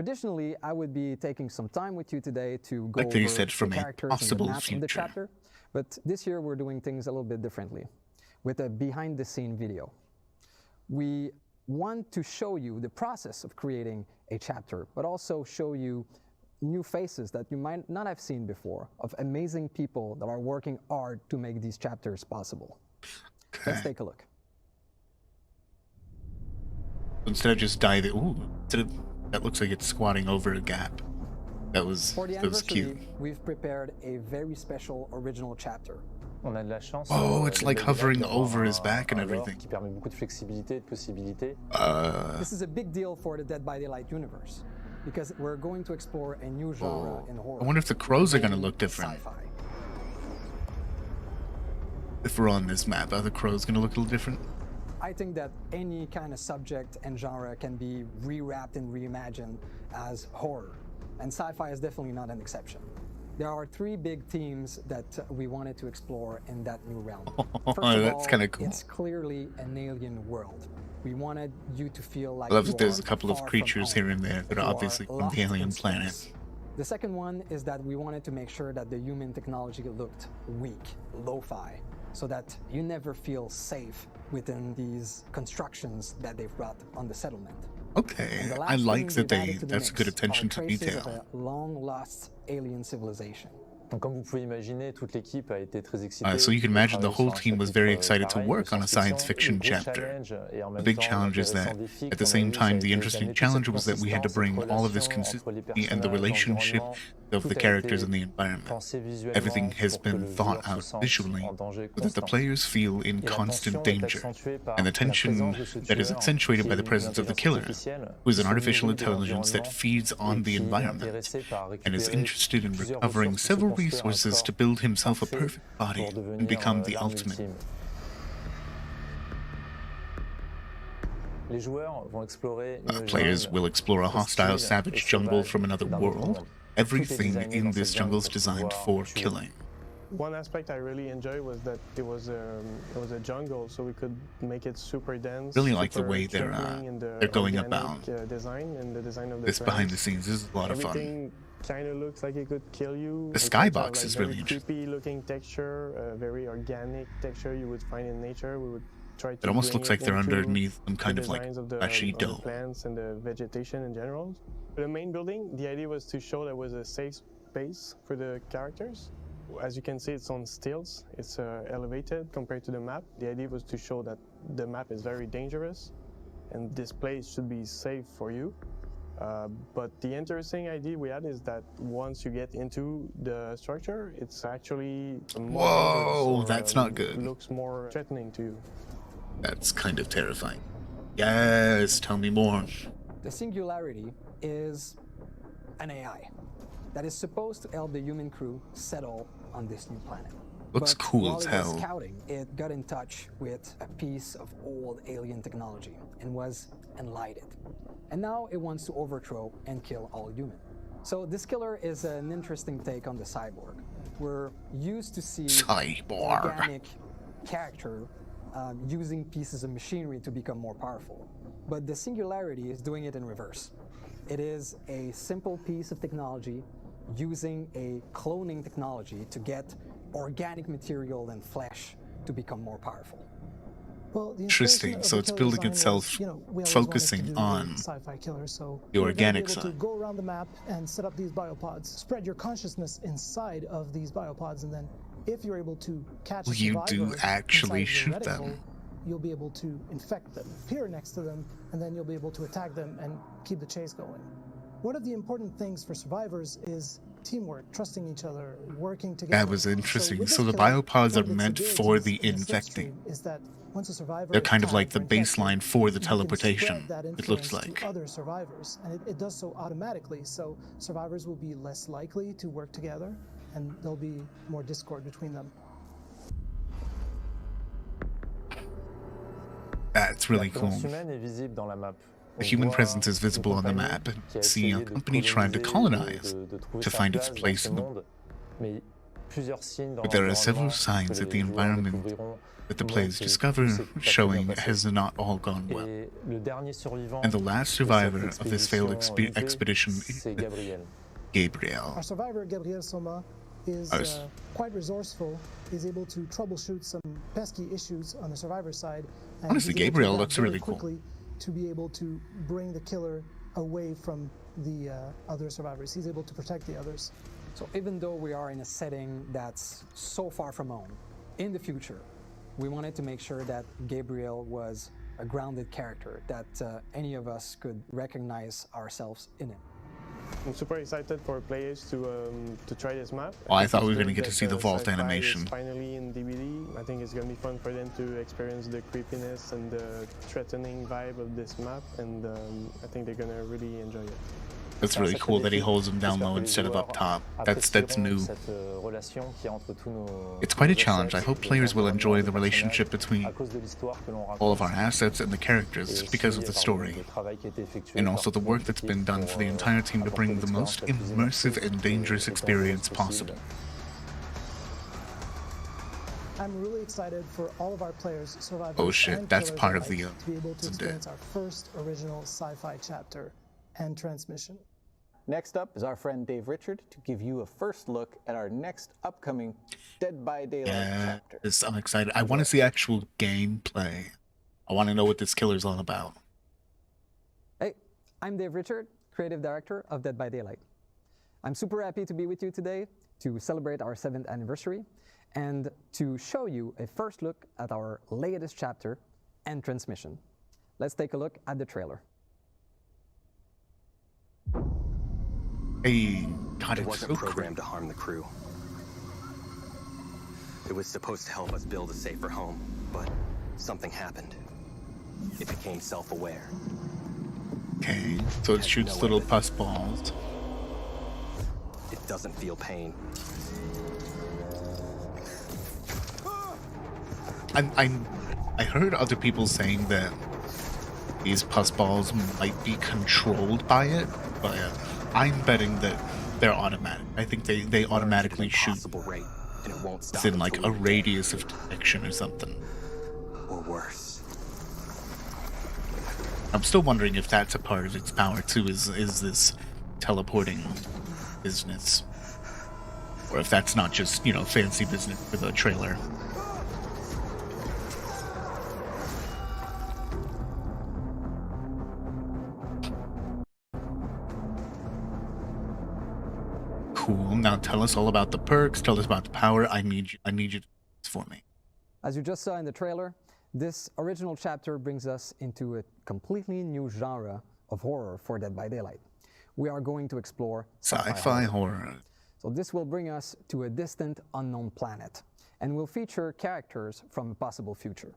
Traditionally, I would be taking some time with you today to go Like they over said, from the a characters and the possible map of the future. chapter, but this year we're doing things a little bit differently with a behind-the-scene video. We want to show you the process of creating a chapter, but also show you new faces that you might not have seen before, of amazing people that are working hard to make these chapters possible. Okay. Let's take a look. Instead of just diving, that looks like it's squatting over a gap. That was For the cute. anniversary, we've prepared a very special original chapter. On a de la chance. Oh, it's like hovering over his back and everything. Qui permet beaucoup de flexibilité, de possibilités. This is a big deal for the Dead by Daylight universe, because we're going to explore a new genre in horror. I wonder if the crows are going to look different. Sci-fi. If we're on this map, are the crows going to look a little different? I think that any kind of subject and genre can be rewrapped and reimagined as horror, and sci-fi is definitely not an exception. There are three big themes that we wanted to explore in that new realm. First of That's kind of cool. It's clearly an alien world. We wanted you to feel like I love you that there's are a couple of far from creatures home. here and there that You are obviously from lost the in alien space. planet. The second one is that we wanted to make sure that the human technology looked weak, lo-fi, so that you never feel safe within these constructions that they've brought on the settlement. Okay, And the I last like thing that we've added to the that's good mix attention are to traces detail. of a long-lost alien civilization. Donc, comme vous pouvez imaginer, toute l'équipe a été très excitée. So you can imagine the whole travailler sur un team was very chapitre excited to pareil, work de on a science fiction le gros chapter. challenge et en The même big temps, challenge is that, l'intéressant défi at the qu'on a same eu, ça a time, the été interesting d'amener toute challenge cette was that we had to consistance, bring cette all of this relation entre les consistency and the personnages, relationship l'environnement. of Tout the a characters été and the environment. pensé visuellement Everything has pour que been le thought joueur se out sente visually en danger so that the constant. players feel in Et la constant tension est danger, accentuée par and the la tension présence de ce that is tueur, accentuated qui by est the une presence of the intelligence killer, artificielle, who is an qui se artificial nourrit de intelligence that l'environnement feeds on et the qui est environment intéressé par and is récupérer interested in plusieurs recovering ressources pour se several construire un resources corps to build himself a parfait perfect body pour devenir and become the l'arme ultimate. ultime. Les joueurs vont explorer une Players jungle will explore a hostile, hostile savage et jungle sauvage from another d'un autre world. monde. Everything designé in dans this cette jungle is jungle pour designed pouvoir for tuer. killing. One aspect I really enjoyed was that it was a jungle, so we could make it super dense. Really like the super way they're tripping in the going organic, about design and the design of the this behind the plants. scenes. This is a lot of fun. Everything kind of looks like it could kill you. The It skybox also have, like, is very really interesting. creepy looking texture, very organic texture you would find in nature. We would try to It almost bring looks like it they're into underneath some kind the of like designs of the fleshy of the dough. plants and the vegetation in general. For the main building, the idea was to show there was a safe space for the characters. As you can see, it's on stilts. It's elevated compared to the map. The idea was to show that the map is very dangerous and this place should be safe for you. But the interesting idea we had is that once you get into the structure, it's actually more Whoa, dangerous, or, that's not good. Looks more threatening to you. That's kind of terrifying. Yes, tell me more. The Singularity is an AI that is supposed to help the human crew settle on this new planet. Looks But cool while as it was hell. scouting, it got in touch with a piece of old alien technology and was enlightened. And now it wants to overthrow and kill all human. So this killer is an interesting take on the cyborg. We're used to see Cyborg. organic character using pieces of machinery to become more powerful. But the Singularity is doing it in reverse. It is a simple piece of technology using a cloning technology to get organic material and flesh to become more powerful. Well, the Interesting. inspiration of So the it's killer building design itself, was, we always wanted to focusing do a on sci-fi killer, so the we're gonna be organic able to side. go around the map and set up these biopods, spread your consciousness inside of these biopods, and then if you're able to catch a You do survivor actually inside shoot of the reticle, them. you'll be able to infect them, appear next to them, and then you'll be able to attack them and keep the chase going. One of the important things for survivors is teamwork, trusting each other, working together. That was interesting. with So this the killer, biopods one are of meant its for abilities the in the infecting. slipstream is that once a survivor They're is kind of like tagged the or infected, baseline for the you can teleportation, spread that it looks influence like. to other survivors, and it does so automatically. So survivors will be less likely to work together, and there'll be more discord between them. That's really La cool. présence humaine est visible dans la map. The On human voit presence is une visible on the compagnie map. qui a See a essayé de company trying to coloniser, colonize de trouver to sa find its place dans place ce in the monde, mais Plusieurs signes dans But there are several l'environnement signs que that the les joueurs environment découvriront that the qui players montrent que discover tout s'est pas très showing bien passé. has not all gone well. Et le dernier survivant And the last de survivor cette of this failed expédition huppée, expedition c'est Gabriel. Gabriel. Our survivor, Gabriel Soma, is Nice. quite resourceful. He's able to troubleshoot some pesky issues on the survivor side. And Honestly, he's able to Gabriel adapt looks very really cool. quickly to be able to bring the killer away from the other survivors. He's able to protect the others. So even though we are in a setting that's so far from home, in the future, we wanted to make sure that Gabriel was a grounded character, that any of us could recognize ourselves in it. I'm super excited for players to try this map. Oh, I thought we were Consider gonna get to that, see the vault Sci-Fi is animation. finally in DVD. I think it's gonna be fun for them to experience the creepiness and the threatening vibe of this map, and I think they're gonna really enjoy it. That's really Sacré cool that he défi. holds them down J'espère low que les instead of up joueurs top. That's apprécieront new. cette relation qu'il y a entre tous nos- It's quite a nos challenge. I assets, hope les players will enjoy environnements, the les relationship personnages, between à cause de l'histoire que l'on all of our raconte. assets and the Et characters aussi, because of the pardon, story. le travail qui a été effectué And par also the toute work that's been l'équipe done pour, for the entire team to apporter bring the most l'expérience la plus immersive immersive and dangerous et experience possible. possible. I'm really excited for all of our players, survivors, Oh shit, and that's killers part of alike, the, to be able to isn't it? experience our first original sci-fi chapter and transmission. Next up is our friend Dave Richard to give you a first look at our next upcoming Dead by Daylight chapter. Yes, I'm excited. I want to see actual gameplay. I want to know what this killer's all about. Hey, I'm Dave Richard, Creative Director of Dead by Daylight. I'm super happy to be with you today to celebrate our 7th anniversary and to show you a first look at our latest chapter and transmission. Let's take a look at the trailer. Hey, God, It it's wasn't so cool. programmed to harm the crew. It was supposed to help us build a safer home, but something happened. It became self-aware. Okay, so it shoots little pus balls. It doesn't feel pain. I heard other people saying that these pus balls might be controlled by it, but I'm betting that they're automatic. I think they automatically shoot Impossible rate, and it won't stop within like until a we're radius of detection or something. dead, or worse. I'm still wondering if that's a part of its power too, is this teleporting business. Or if that's not just, you know, fancy business for the trailer. Cool. Now tell us all about the perks, tell us about the power. I need you to do this for me. As you just saw in the trailer, this original chapter brings us into a completely new genre of horror for Dead by Daylight. We are going to explore Sci-Fi horror. So this will bring us to a distant, unknown planet, and will feature characters from a possible future.